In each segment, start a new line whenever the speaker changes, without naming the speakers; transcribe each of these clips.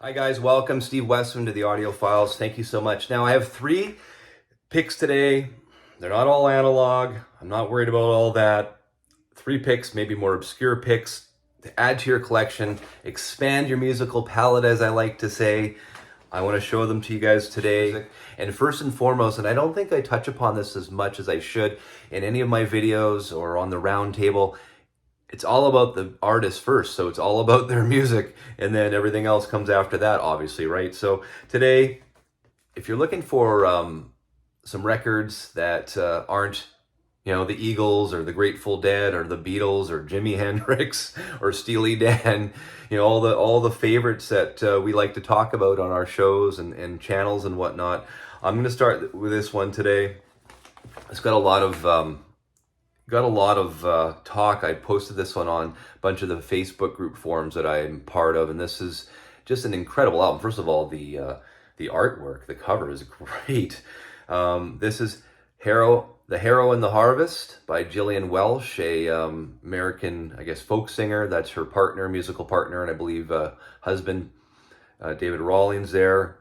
Hi guys, welcome. Steve Westman to the Audio Files. Thank you so much. Now I have 3 picks today. They're not all analog. I'm not worried about all that. 3 picks, maybe more obscure picks to add to your collection, expand your musical palette, as I like to say. I want to show them to you guys today. And first and foremost, and I don't think I touch upon this as much as I should in any of my videos or on the round table, it's all about the artist first. So it's all about their music, and then everything else comes after that, obviously, right? So today, if you're looking for some records that aren't, the Eagles or the Grateful Dead or the Beatles or Jimi Hendrix or Steely Dan, all the favorites that we like to talk about on our shows and channels and whatnot, I'm going to start with this one today. It's got a lot of talk. I posted this one on a bunch of the Facebook group forums that I'm part of, and this is just an incredible album. First of all, the artwork, the cover is great. This is Harrow, The Harrow and the Harvest by Gillian Welch, a American, I guess, folk singer. That's her partner, musical partner, and I believe husband, David Rawlings, there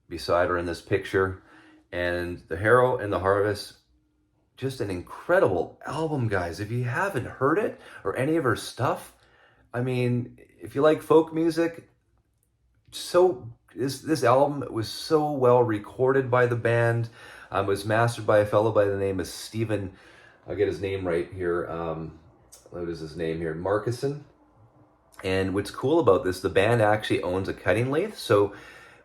beside her in this picture. And The Harrow and the Harvest, just an incredible album, guys. If you haven't heard it or any of her stuff, I mean, if you like folk music, this album was so well recorded by the band. It was mastered by a fellow by the name of Stephen, I'll get his name right here. What is his name here? Markison. And what's cool about this, the band actually owns a cutting lathe. So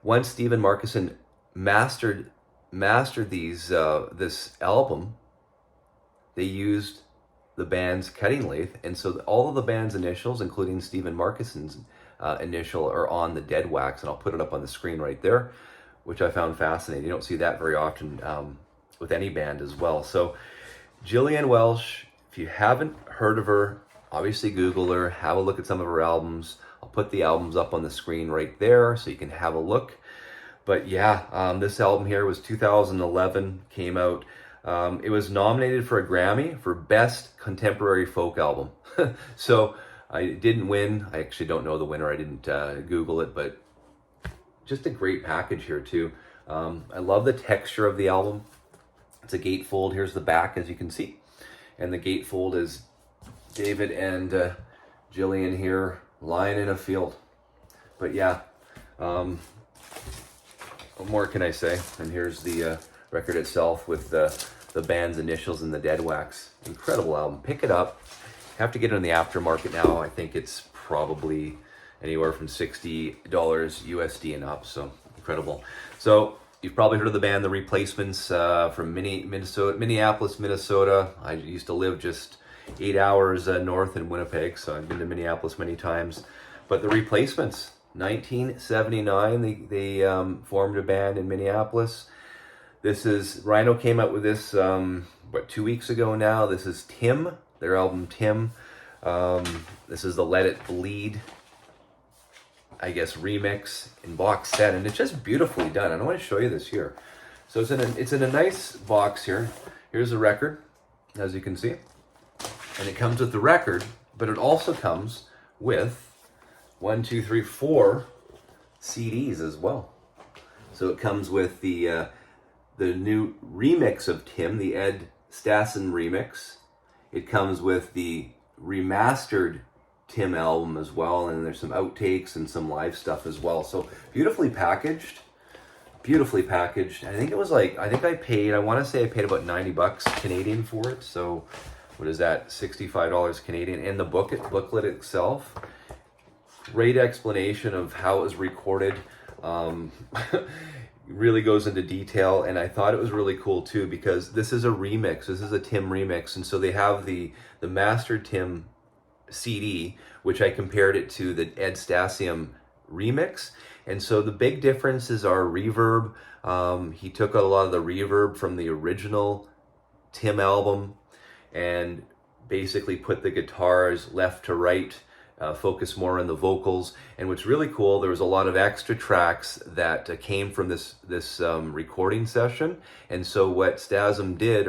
once Stephen Markison mastered this album, they used the band's cutting lathe, and so all of the band's initials, including Stephen Markison's initial, are on the dead wax, and I'll put it up on the screen right there, which I found fascinating. You don't see that very often with any band as well. So Gillian Welch, if you haven't heard of her, obviously Google her, have a look at some of her albums. I'll put the albums up on the screen right there so you can have a look. But yeah, this album here was 2011, came out. It was nominated for a Grammy for Best Contemporary Folk Album. So I didn't win. I actually don't know the winner. I didn't Google it, but just a great package here too. I love the texture of the album. It's a gatefold. Here's the back, as you can see. And the gatefold is David and Gillian here lying in a field. But yeah, what more can I say? And here's the record itself with the band's initials and the dead wax. Incredible album. Pick it up. Have to get it in the aftermarket now. I think it's probably anywhere from $60 USD and up. So incredible. So you've probably heard of the band The Replacements from Minneapolis, Minnesota. I used to live just 8 hours north in Winnipeg, so I've been to Minneapolis many times. But The Replacements, 1979, they formed a band in Minneapolis. This is, Rhino came out with this, 2 weeks ago now. This is Tim, their album Tim. This is the Let It Bleed, I guess, remix in box set, and it's just beautifully done. And I want to show you this here. So it's in a nice box here. Here's the record, as you can see. And it comes with the record, but it also comes with 4 CDs as well. So it comes with the new remix of Tim, the Ed Stassen remix. It comes with the remastered Tim album as well, and there's some outtakes and some live stuff as well. So beautifully packaged. I think it was I want to say I paid about $90 Canadian for it. So what is that? $65 Canadian. And the booklet itself, great explanation of how it was recorded. Really goes into detail, and I thought it was really cool too because this is a remix. This is a Tim remix, and so they have the mastered Tim CD, which I compared it to the Ed Stassen remix, and so the big differences are reverb. He took a lot of the reverb from the original Tim album and basically put the guitars left to right, focus more on the vocals. And what's really cool, there was a lot of extra tracks that came from this recording session. And so what Stassen did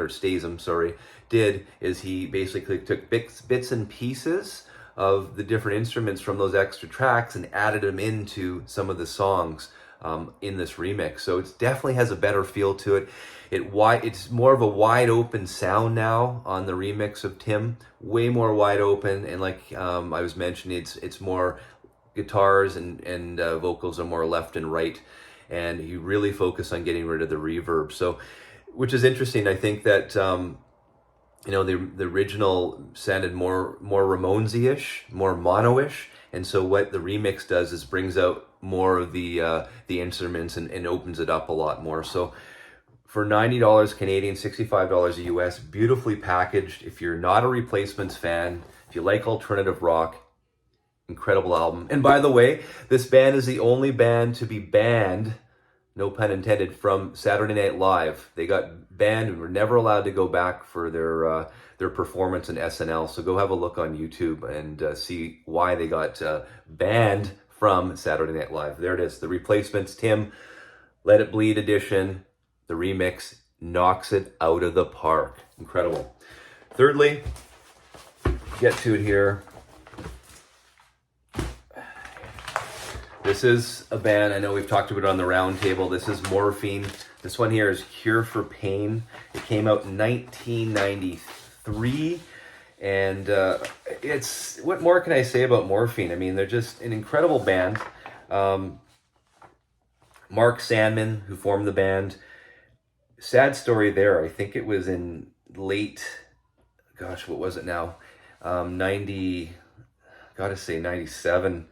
is he basically took bits and pieces of the different instruments from those extra tracks and added them into some of the songs in this remix. So it definitely has a better feel to it. It's more of a wide open sound now on the remix of Tim, way more wide open, and like I was mentioning, it's more guitars and vocals are more left and right, and he really focused on getting rid of the reverb. So, which is interesting. I think that the original sounded more Ramonesy-ish, more mono-ish, and so what the remix does is brings out more of the instruments and opens it up a lot more. So for $90 Canadian, $65 US, beautifully packaged. If you're not a Replacements fan, if you like alternative rock, incredible album. And by the way, this band is the only band to be banned, no pun intended, from Saturday Night Live. They got banned and were never allowed to go back for their performance in SNL. So go have a look on YouTube and see why they got banned from Saturday Night Live. There it is, the Replacements, Tim, Let It Bleed edition. The remix knocks it out of the park. Incredible. Thirdly, get to it here. This is a band, I know we've talked about it on the round table. This is Morphine. This one here is Cure for Pain. It came out in 1993. And what more can I say about Morphine? I mean, they're just an incredible band. Mark Sandman, who formed the band, sad story there. I think it was in late, gosh, what was it now? 97,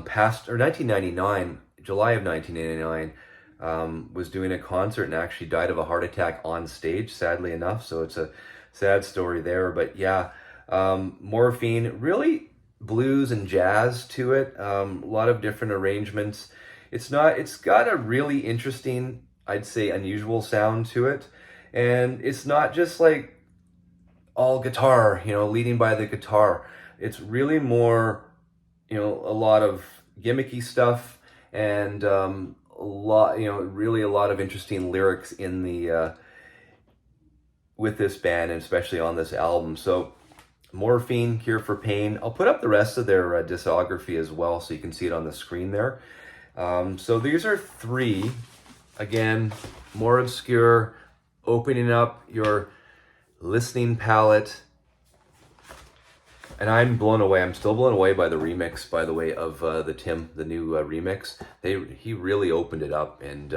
past, or 1999, July of 1999, was doing a concert and actually died of a heart attack on stage, sadly enough. So it's a sad story there. But yeah, Morphine, really blues and jazz to it. A lot of different arrangements. It's got a really interesting, I'd say, unusual sound to it. And it's not just like all guitar, leading by the guitar. It's really more, a lot of gimmicky stuff and really a lot of interesting lyrics in the with this band, and especially on this album. So Morphine, Cure for Pain. I'll put up the rest of their discography as well so you can see it on the screen there. So these are three, again, more obscure, opening up your listening palette. And I'm blown away. I'm still blown away by the remix, by the way, of the new remix. He really opened it up, and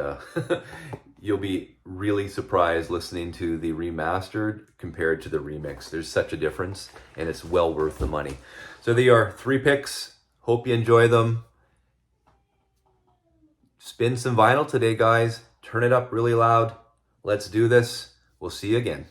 you'll be really surprised listening to the remastered compared to the remix. There's such a difference, and it's well worth the money. So they are 3 picks. Hope you enjoy them. Spin some vinyl today, guys. Turn it up really loud. Let's do this. We'll see you again.